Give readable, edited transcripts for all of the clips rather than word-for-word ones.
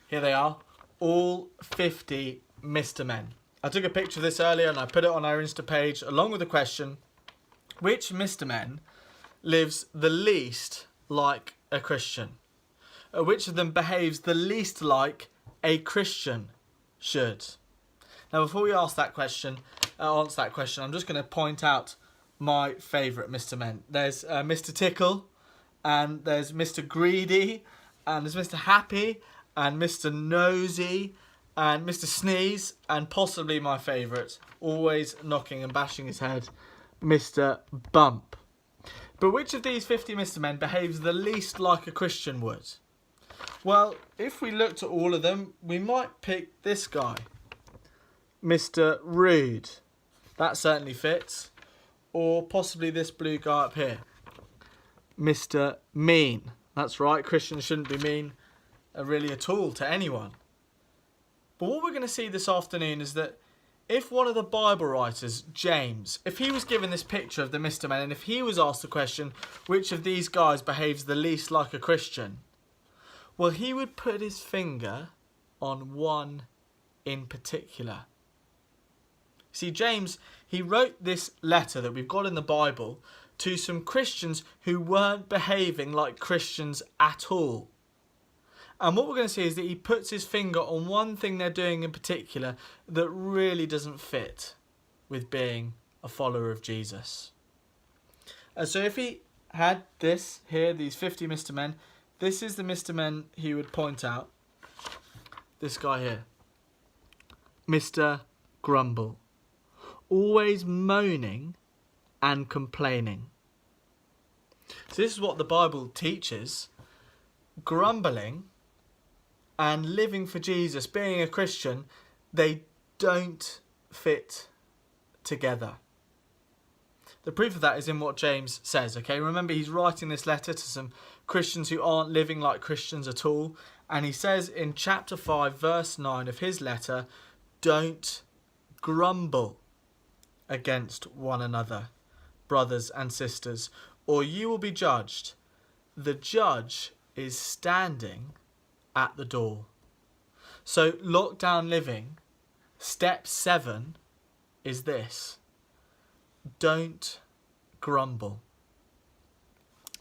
Here they are, all 50 Mr. Men. I took a picture of this earlier and I put it on our Insta page along with the question, which Mr. Men lives the least like a Christian? Which of them behaves the least like a Christian should? Now, before we answer that question, I'm just going to point out my favourite Mr. Men. There's Mr. Tickle, and there's Mr. Greedy, and there's Mr. Happy, and Mr. Nosy, and Mr. Sneeze, and possibly my favourite, always knocking and bashing his head, Mr. Bump. But which of these 50 Mr. Men behaves the least like a Christian would? Well, if we looked at all of them, we might pick this guy, Mr. Rude. That certainly fits. Or possibly this blue guy up here, Mr. Mean. That's right, Christians shouldn't be mean really at all to anyone. But what we're going to see this afternoon is that if one of the Bible writers, James, if he was given this picture of the Mr. Men and if he was asked the question, which of these guys behaves the least like a Christian? Well, he would put his finger on one in particular. See, James, he wrote this letter that we've got in the Bible to some Christians who weren't behaving like Christians at all. And what we're going to see is that he puts his finger on one thing they're doing in particular that really doesn't fit with being a follower of Jesus. And so if he had this here, these 50 Mr. Men, this is the Mr. Men he would point out. This guy here, Mr. Grumble. Always moaning and complaining. So this is what the Bible teaches. Grumbling and living for Jesus, being a Christian, they don't fit together. The proof of that is in what James says, okay? Remember, he's writing this letter to some Christians who aren't living like Christians at all. And he says in chapter 5, verse 9 of his letter, don't grumble against one another, brothers and sisters, or you will be judged. The judge is standing at the door. So lockdown living, step 7 is this: don't grumble.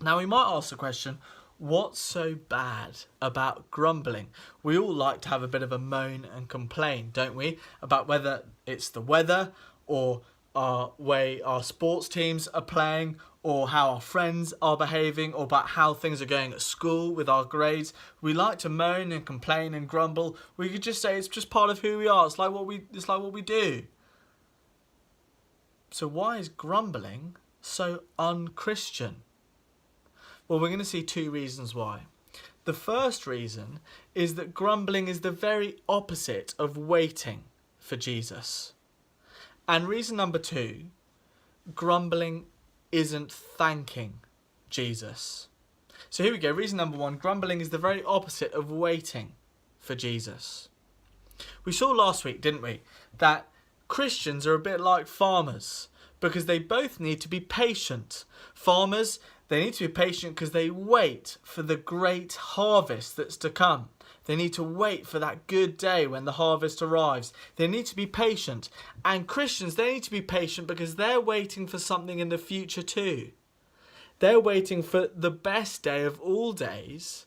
Now we might ask the question, what's so bad about grumbling? We all like to have a bit of a moan and complain, don't we? About whether it's the weather or our way our sports teams are playing, or how our friends are behaving, or about how things are going at school with our grades. We like to moan and complain and grumble. We could just say it's just part of who we are. It's like what we do. So why is grumbling so unchristian? Well, we're going to see 2 reasons why. The first reason is that grumbling is the very opposite of waiting for Jesus. And reason number 2, grumbling isn't thanking Jesus. So here we go. Reason number 1, grumbling is the very opposite of waiting for Jesus. We saw last week, didn't we, that Christians are a bit like farmers because they both need to be patient. Farmers, they need to be patient because they wait for the great harvest that's to come. They need to wait for that good day when the harvest arrives. They need to be patient. And Christians, they need to be patient because they're waiting for something in the future too. They're waiting for the best day of all days,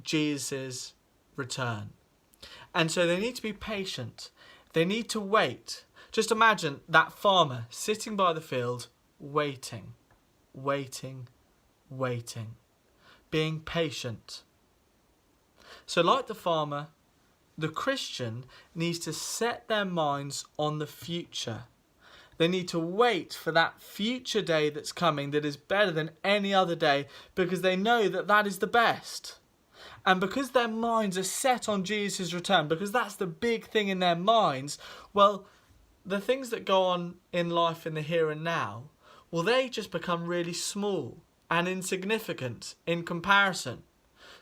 Jesus' return. And so they need to be patient. They need to wait. Just imagine that farmer sitting by the field, waiting, being patient. So like the farmer, the Christian needs to set their minds on the future. They need to wait for that future day that's coming that is better than any other day because they know that that is the best. And because their minds are set on Jesus' return, because that's the big thing in their minds, well, the things that go on in life in the here and now, well, they just become really small and insignificant in comparison.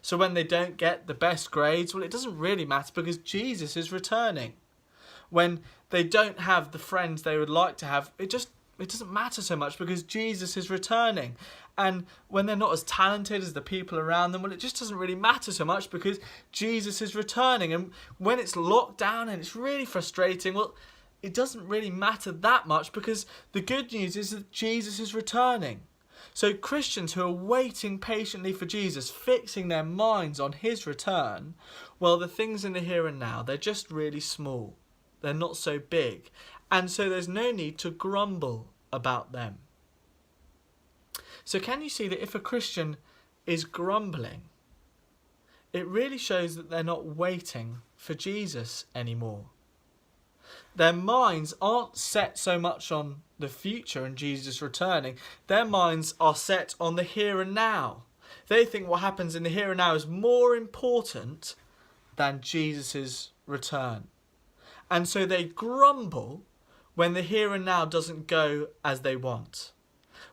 So when they don't get the best grades, well, it doesn't really matter because Jesus is returning. When they don't have the friends they would like to have, it just it doesn't matter so much because Jesus is returning. And when they're not as talented as the people around them, well, it just doesn't really matter so much because Jesus is returning. And when it's locked down and it's really frustrating, well, it doesn't really matter that much because the good news is that Jesus is returning. So Christians who are waiting patiently for Jesus, fixing their minds on his return, well, the things in the here and now, they're just really small. They're not so big. And so there's no need to grumble about them. So can you see that if a Christian is grumbling, it really shows that they're not waiting for Jesus anymore. Their minds aren't set so much on the future and Jesus returning. Their minds are set on the here and now. They think what happens in the here and now is more important than Jesus' return. And so they grumble when the here and now doesn't go as they want.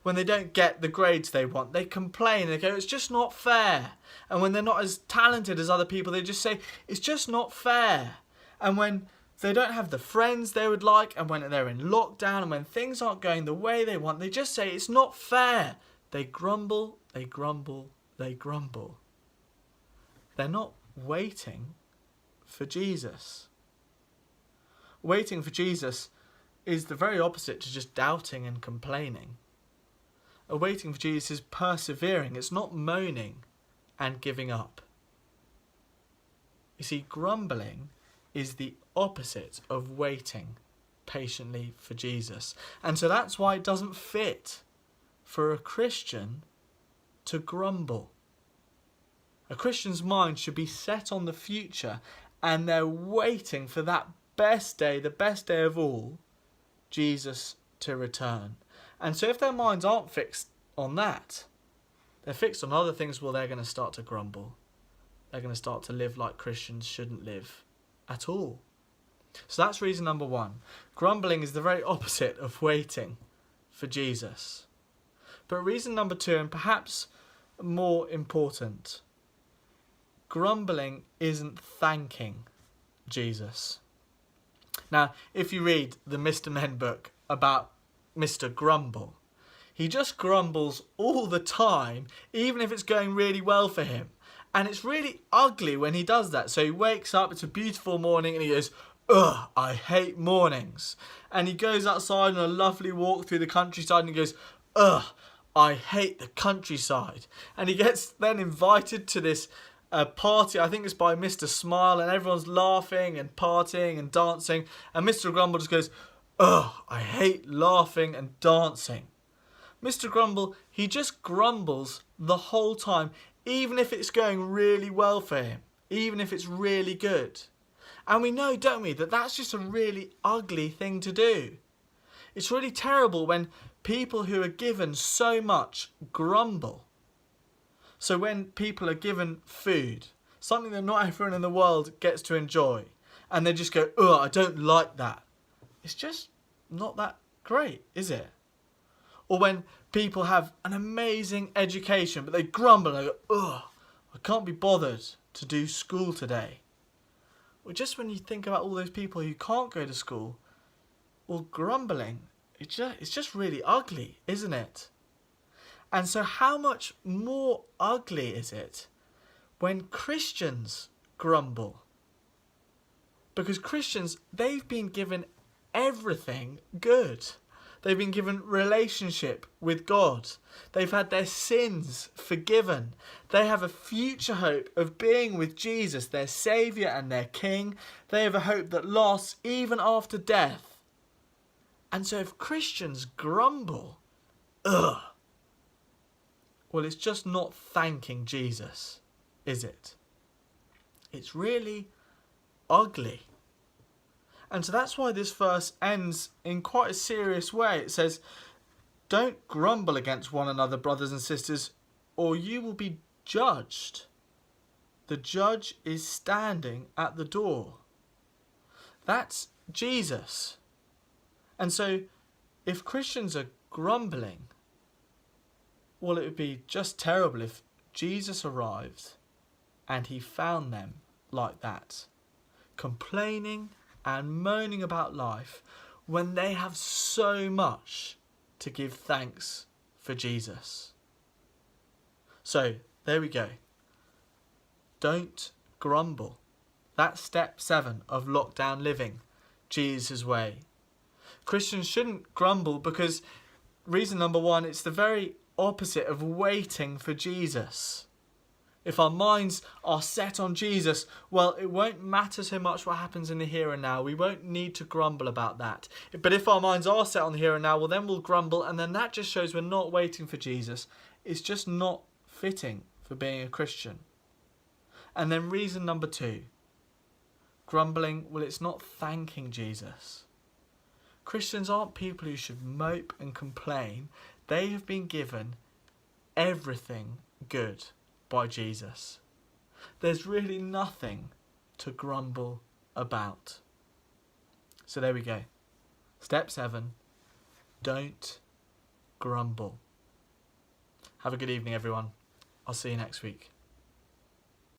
When they don't get the grades they want, they complain. They go, it's just not fair. And when they're not as talented as other people, they just say, it's just not fair. And when they don't have the friends they would like, and when they're in lockdown, and when things aren't going the way they want, they just say, it's not fair. They grumble, they grumble, they grumble. They're not waiting for Jesus. Waiting for Jesus is the very opposite to just doubting and complaining. Waiting for Jesus is persevering. It's not moaning and giving up. You see, grumbling is the opposite of waiting patiently for Jesus. And so that's why it doesn't fit for a Christian to grumble. A Christian's mind should be set on the future, and they're waiting for that best day, the best day of all, Jesus to return. And so if their minds aren't fixed on that, they're fixed on other things, well, they're going to start to grumble. They're going to start to live like Christians shouldn't live at all. So that's reason number one. Grumbling is the very opposite of waiting for Jesus. But reason number two, and perhaps more important, grumbling isn't thanking Jesus. Now, if you read the Mr. Men book about Mr. Grumble, he just grumbles all the time, even if it's going really well for him. And it's really ugly when he does that. So he wakes up, it's a beautiful morning, and he goes, ugh, I hate mornings. And he goes outside on a lovely walk through the countryside and he goes, ugh, I hate the countryside. And he gets then invited to this party, I think it's by Mr. Smile, and everyone's laughing and partying and dancing. And Mr. Grumble just goes, ugh, I hate laughing and dancing. Mr. Grumble, he just grumbles the whole time, even if it's going really well for him, even if it's really good. And we know, don't we, that that's just a really ugly thing to do. It's really terrible when people who are given so much grumble. So when people are given food, something that not everyone in the world gets to enjoy, and they just go, ugh, I don't like that. It's just not that great, is it? Or when people have an amazing education, but they grumble and they go, ugh, I can't be bothered to do school today. Or just when you think about all those people who can't go to school, well, grumbling, it's just really ugly, isn't it? And so how much more ugly is it when Christians grumble? Because Christians, they've been given everything good. They've been given relationship with God. They've had their sins forgiven. They have a future hope of being with Jesus, their Saviour and their King. They have a hope that lasts even after death. And so if Christians grumble, ugh, well, it's just not thanking Jesus, is it? It's really ugly. And so that's why this verse ends in quite a serious way. It says, don't grumble against one another, brothers and sisters, or you will be judged. The judge is standing at the door. That's Jesus. And so if Christians are grumbling, well, it would be just terrible if Jesus arrived and he found them like that, complaining and moaning about life when they have so much to give thanks for Jesus. So, there we go. Don't grumble. That's step 7 of lockdown living, Jesus' way. Christians shouldn't grumble because reason number 1, it's the very opposite of waiting for Jesus. If our minds are set on Jesus, well, it won't matter so much what happens in the here and now. We won't need to grumble about that. But if our minds are set on the here and now, well, then we'll grumble, and then that just shows we're not waiting for Jesus. It's just not fitting for being a Christian. And then reason number 2, grumbling, well, it's not thanking Jesus. Christians aren't people who should mope and complain. They have been given everything good by Jesus. There's really nothing to grumble about. So there we go. Step 7, don't grumble. Have a good evening, everyone. I'll see you next week.